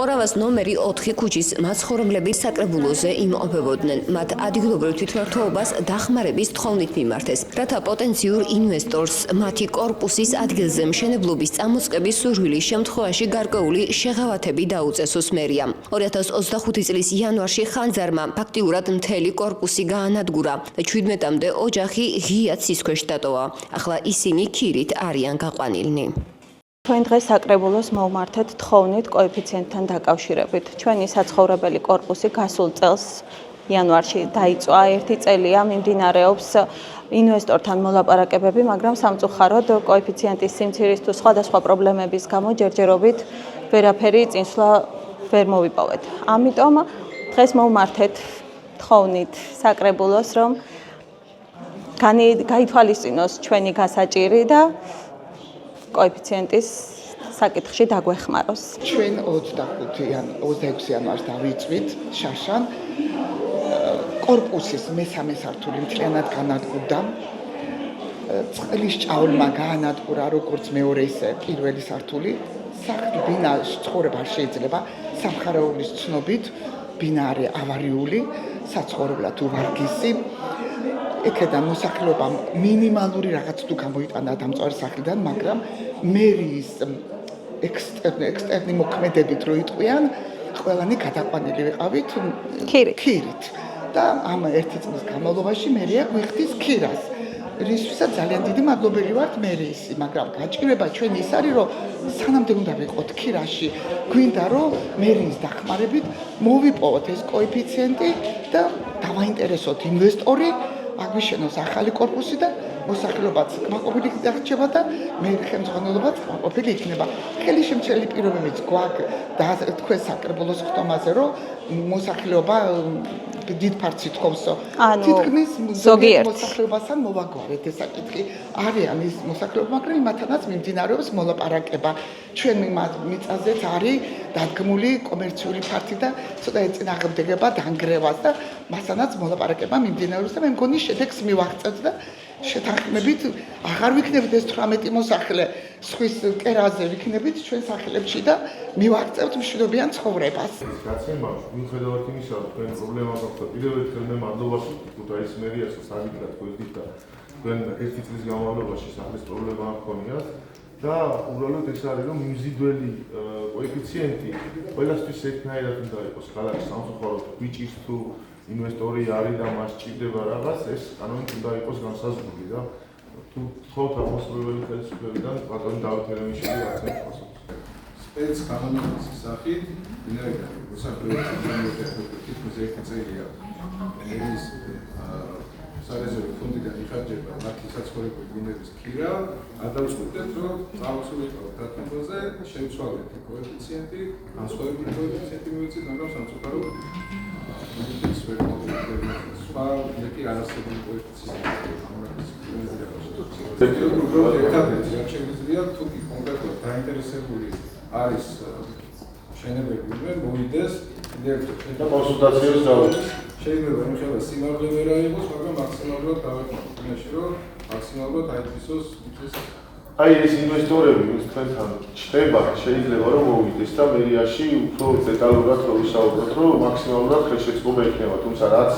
ხორავას ნომერი 4 ქუჩის მაცხოვრებლები საკრებულოზე იმყოფებოდნენ. მათ ადგილობრივ თვითმმართველობას დახმარების თხოვნით მიმართეს, რათა პოტენციურ ინვესტორს მათი კორპუსის ადგილზე მშენებლობის წამოწყების სურვილის შემთხვევაში გარკვეული შეღავათები დაუწესოს მერიამ. 2025 წლის იანვარში ხანძარმა ფაქტიურად მთელი კორპუსი გაანადგურა და 17-მდე ოჯახი ღიად ცის ქვეშ დატოვა. ახლა ისინი ქირით არიან გაყვანილნი. Ჩვენ დღეს საკრებულოს მოვმართეთ თხოვნით კოეფიციენტთან დაკავშირებით. Ჩვენი საცხოვრებელი კორპუსი გასულ წელს იანვარში დაიწვა, 1 წელია მიმდინარეობს ინვესტორთან მოლაპარაკებები, მაგრამ სამწუხაროდ კოეფიციენტის სიმცირის თუ სხვადასხვა პრობლემების გამო ჯერჯერობით ვერაფერი წინსვლა ვერ მოვიპოვეთ. ამიტომ დღეს მოვმართეთ თხოვნით საკრებულოს, რომ გაითვალისწინოს ჩვენი გასაჭირი და კოეფიციენტის საკითხში დაგვეხმაროს. ჩვენ 26 იანვარს დავიწვით შაშან კორპუსის მესამე სართული მთლიანად განადგურდა. წყლის ჭაოლმა გაანადგურა როგორც მეორე ისე პირველი სართული. ბინაში ცხოვრება არ შეიძლება. სამხარეულის ცნობით ბინა არის ავარიული, საცხოვრებლად უვარგისი. ეკედან მოსახლეობამ მინიმალური რაღაც თუ გამოიტანა დამწვარი სახლიდან, მაგრამ მერიის ექსტერნი მოქმედებით რო იტყვიან, ყველანი გადაყვანილი ვიყავით ქირით. და ამ 1 წლის განმავლობაში მერია გვიხდის ქირას. რისთვისაც ძალიან დიდი მადლობელი ვართ მერიის, მაგრამ გაჭირება ჩვენ ის არის, რომ სანამდე უნდა ვიყოთ ქირაში, გვინდა რომ მერიის დახმარებით მოვიპოვოთ ეს კოეფიციენტი და დავაინტერესოთ ინვესტორი, აგვიშენოს ახალი კორპუსი და მოსახლეობაც კმაყოფილი დარჩება და მე ხელმძღვანელობაც კმაყოფილი იქნება. ხელისშემცვლელი პირობებიც გვაქვს და თქვენ საკრებულოს ხტომაზე, რომ მოსახლეობა დიდ ფარცი თხოვს. თითქმის ზოგიერთ მოსახლეობასთან მოვაგვარეთ ეს საკითხი. არიან ის მოსახლეობა, მაგრამ იმათანაც მიმდინარეობს მოლაპარაკება. ჩვენ მიწაზეც არის დადგმული კომერციული ფართი და ცოტა ეწინააღმდეგება დანგრევას და მასანაც მოლაპარაკება მიმდინარეობს და მე მგონი შედეგს მივაღწევთ და შეთანხმებით აღარ ვიქნებით ეს 18 მოსახლე სხვის კერაზე ვიქნებით ჩვენ სახლებში და მივაღწევთ მშვიდობიან ცხოვრებას. გაცემა მიუხედავად იმისა, რომ თქვენ პრობლემა გაქვთ, კიდევ ერთხელ მე მადლობაში ქუთაისის მერიას საგიტად ყვებდით და თქვენ 1 წლის განმავლობაში სახლის პრობლემა არ გქონიათ და უბრალოდ ეს არის რომ მიზიდველი კოეფიციენტი ყველასთვის ერთნაირად უნდა იყოს ქალაქის სამწუხაროდ ბიჭის თუ ინვესტორი არის და მას ჭირდება რაღაც, ეს კანონით უნდა იყოს განსაზღვრული და თუ თხოვთ აღმასრულებელი ხელისუფლებიდან ბატონი დავით ერმეშვილი აქცენტს ასწავლებს. სპეც კანონის სახით დინარიდან მოსახლეობის თითქმის 1 წელია ერის სარეზერვო ფონდიდან იხარჯება მათი საცხოვრებელი ბუნების ქირა, გადავწყვეტეთ რომ დავასრულებთ დათმობაზე, შევცვალეთ კოეფიციენტი, განსხვავებული კოეფიციენტი მივიწით, მაგრამ სამწუხაროდ სხვა მეტი არასწორული კოეფიციენტი ერთადერთი რაც შეგვიძლია თუ კი კონკრეტულად დაინტერესებული არის მშენებლები მოვიდეს და კონსულტაციებს გავუწევთ. შეიძლება იმხელა სიმაღლე ვერ აიღოს, მაგრამ მაქსიმალურად დავეხმაროთ იმაში, რომ მაქსიმალურად აითვისოს ეს აი ეს ინვესტორები თქვენთან ჩდება, შეიძლება რომ მოვიდეს და მერიაში უფრო დეტალურად რომ ვისაუბროთ, რომ მაქსიმალურად ხელშეწყობა იქნება, თუმცა რაც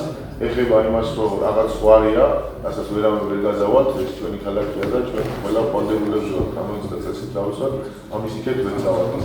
ეხება იმას, რომ რაღაც ზღვარია, რასაც ვერავინ გაზავალთ, ეს ჩვენი ქალაქია და ჩვენ ყველა ფონდებულებს ვართ, ამის წესით დავუსვათ, ამის იქეთ ვერ წავალთ.